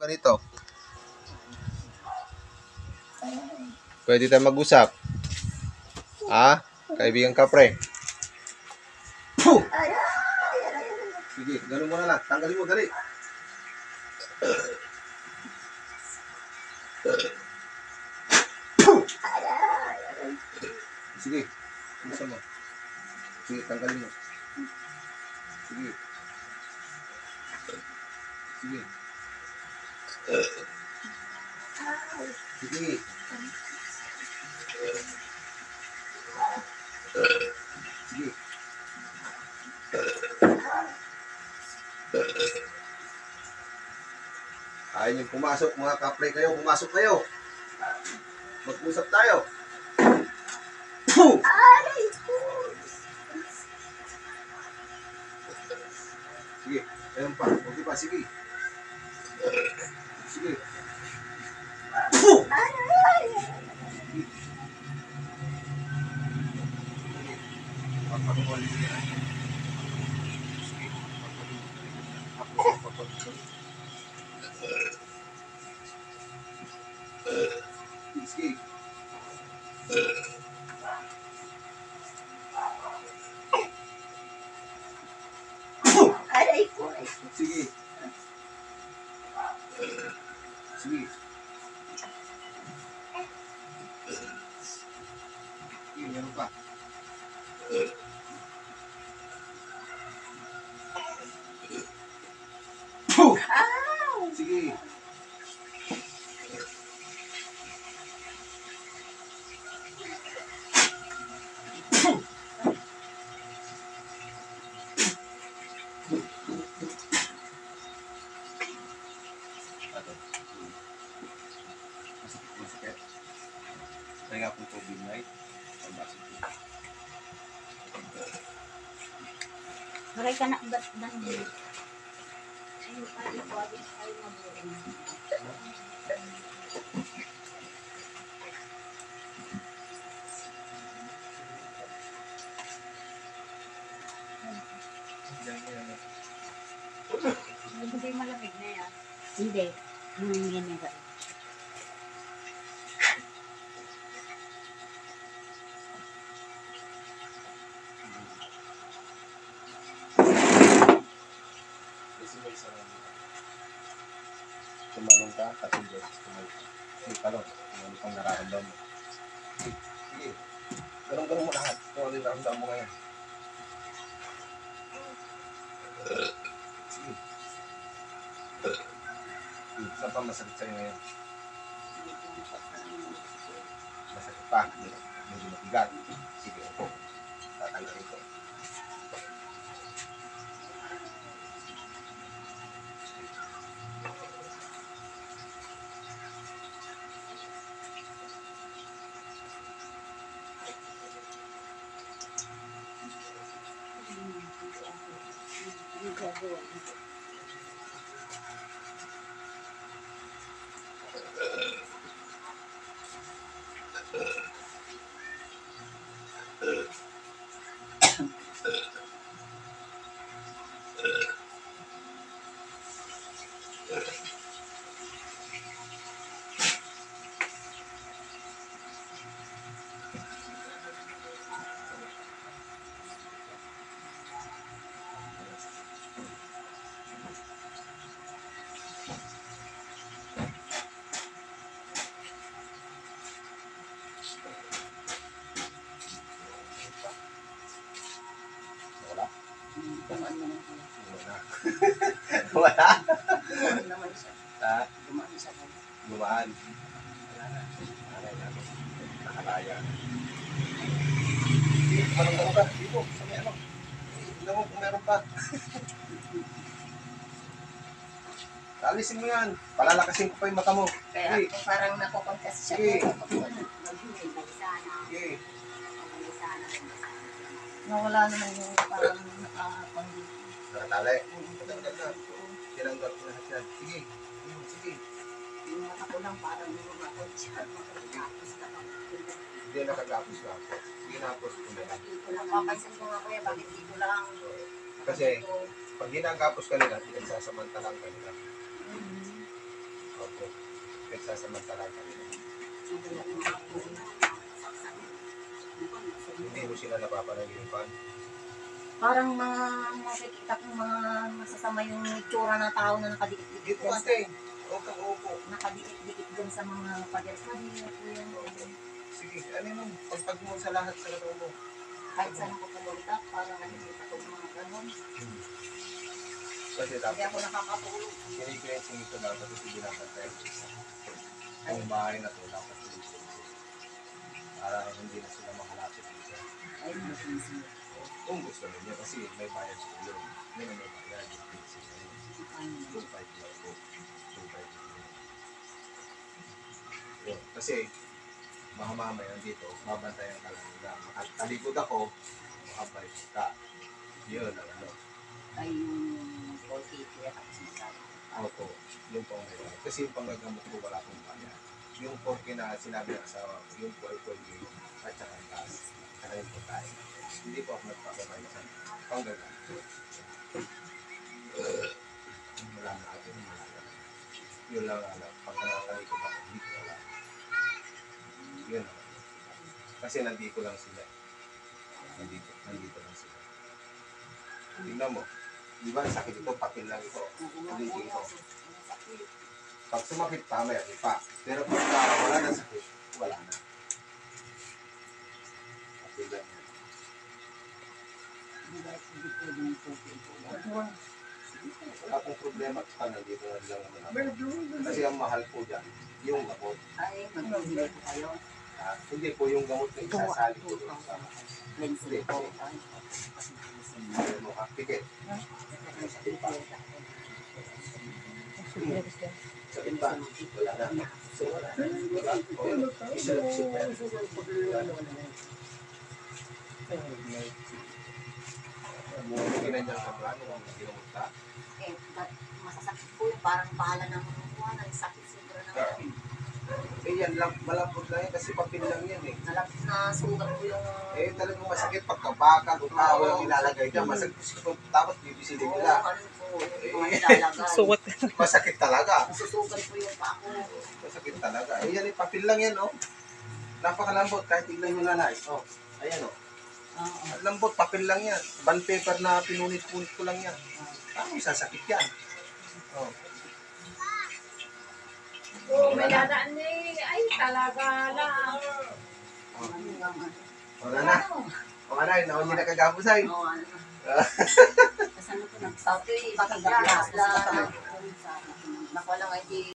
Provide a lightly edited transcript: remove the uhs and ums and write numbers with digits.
Ganito. Pwede tayo mag-usap. Ha? Kaibigan ka, pre. Sige, ganun mo na lang. Tanggalin mo, dali. Sige, gusto mo. Sige, tanggalin mo. Sige. Sige. Sige. Sige. Ayaw nyo pumasok, mga kapre kayo. Pumasok kayo. Mag-usap tayo. Sige, ayun pa. Okay pa, sige. Sige. Sige. Sige. Sige. Sige, meron pa. Sige. Masakit. Kaya nga po tubig na ito. Maray ka na ba't dandi? Ayun pa rin po, abis ay maburing. Hindi malamig na yan. Hindi. Hindi na. Tumalong ka, tatlong beses tumalong. Sige, talong. Tumalong kang nararamdaman mo. Sige. Ganun mo lahat. Kung ano yung nararamdaman mo ngayon. Sige. Saan pa masakit sa'yo ngayon? Masakit pa. Medyo mabigat. Sige, upo. Tatanggalin ko. Wala? Ha? Gumaan. Nakalaya. Manong ka. Dito, sa may ano. Tignan mo kung meron pa. Alisin mo yan. Palalakasin ko pa yung mata mo. Kaya ako parang nakukontas siya. Sige. Sige. Okay. Nawala naman yung parang nakakapangit. Nakatali. Patanggal na. Tinanggal ko lahat yan. Sige. Sige. Yung mata ko lang parang lumakot siya. Makapagapos ka pa. Hindi nakagapos na ako. Sige napos ko na yan. Napapansin ko nga kuya, bakit dito lang? Kasi pag ginagapos ka nila, pinagsasamantalang ka nila. pinagsasamantala ka. Hindi mo sila napapanaginipan. Parang mga makikita kong mga masasama yung itsura ng tao na nakadikit-dikit Dito dun ate, huwag kang uupo. nakadikit-dikit dun sa mga pader-pader. Sige, ano mo, pagpag mo sa lahat sa katawan mo. Kahit saan ako pumunta, parang nakikita ko mga ganun. Kasi Hindi dapat, ako nakakatulog. kinikilensing ito dapat ito binapantay. Ang bahay na ito, dapat ito. Para hindi na sila makalapit dito. Ay, nasinsin. Kung gusto ninyo, kasi may bayad sa iyo. Hindi na may bayad. 2.5 lang po. 2.5 lang. Yun. Kasi, mga mamaya dito, babantayan ka lang nila. Makalikod ako, makabalik ka. Yun ang ano. Ay, yung 40 kaya tapos magkano. Opo, yung pang may bayad. Kasi yung panggagamot ko wala akong bayad. Yung 40 na sinabi ng asawa ko, yung 40 at saka ang taas. Saka yung pagkain. Hindi po ako nagpapabay sa panggagamot. Wala na atin, wala na. Yun lang alam. Pag nakakalikod ako, hindi ko wala. Yun lang. Kasi nandito lang sila. Nandito lang sila. Tingnan mo. Di ba ang sakit ito? Papel lang ito. Hindi dito. Pag sumakit pa, may pa. Pero pag wala na sakit, wala na. Papel lang yan. Wala pong problema pa nandito na lang naman ako. Kasi ang mahal po dyan, yung gamot. Ay, magbibigay ko kayo. Hindi po yung gamot na isasali ko doon sa Lensin po. ano, pikit. Sakit pa. Sakit pa. Wala na. So, wala na. Wala. O, isa-isip pa yan. Bumugin na niya sa plano kung ginamot ka. Eh, masasakit po yung parang pala ng mga sakit siguro ng Eh yan lang, malambot lang yan kasi papel lang yan eh. nasugat po yung Eh talagang masakit pagkabakal o tao yung ilalagay dyan. Masakit tapos bibisilin nila. ano po, yung mga nilalagay. Suwat. Masakit talaga. Nasusugat po yung paa ko. Masakit talaga. Eh yan eh, papel lang yan oh. Napakalambot kahit tignan nyo na nice. Oh, ayan oh. At lambot, papel lang yan. Bond paper na pinunit-punit ko lang yan. Ano sasakit yan? Oh. May dadaan ni, ay talaga lang. Wala na. O ano, naon nyo nakagabusay. Oo, ano. Kasi ano po, nagsabi, bakit gagawin sila. Nakuha lang ay di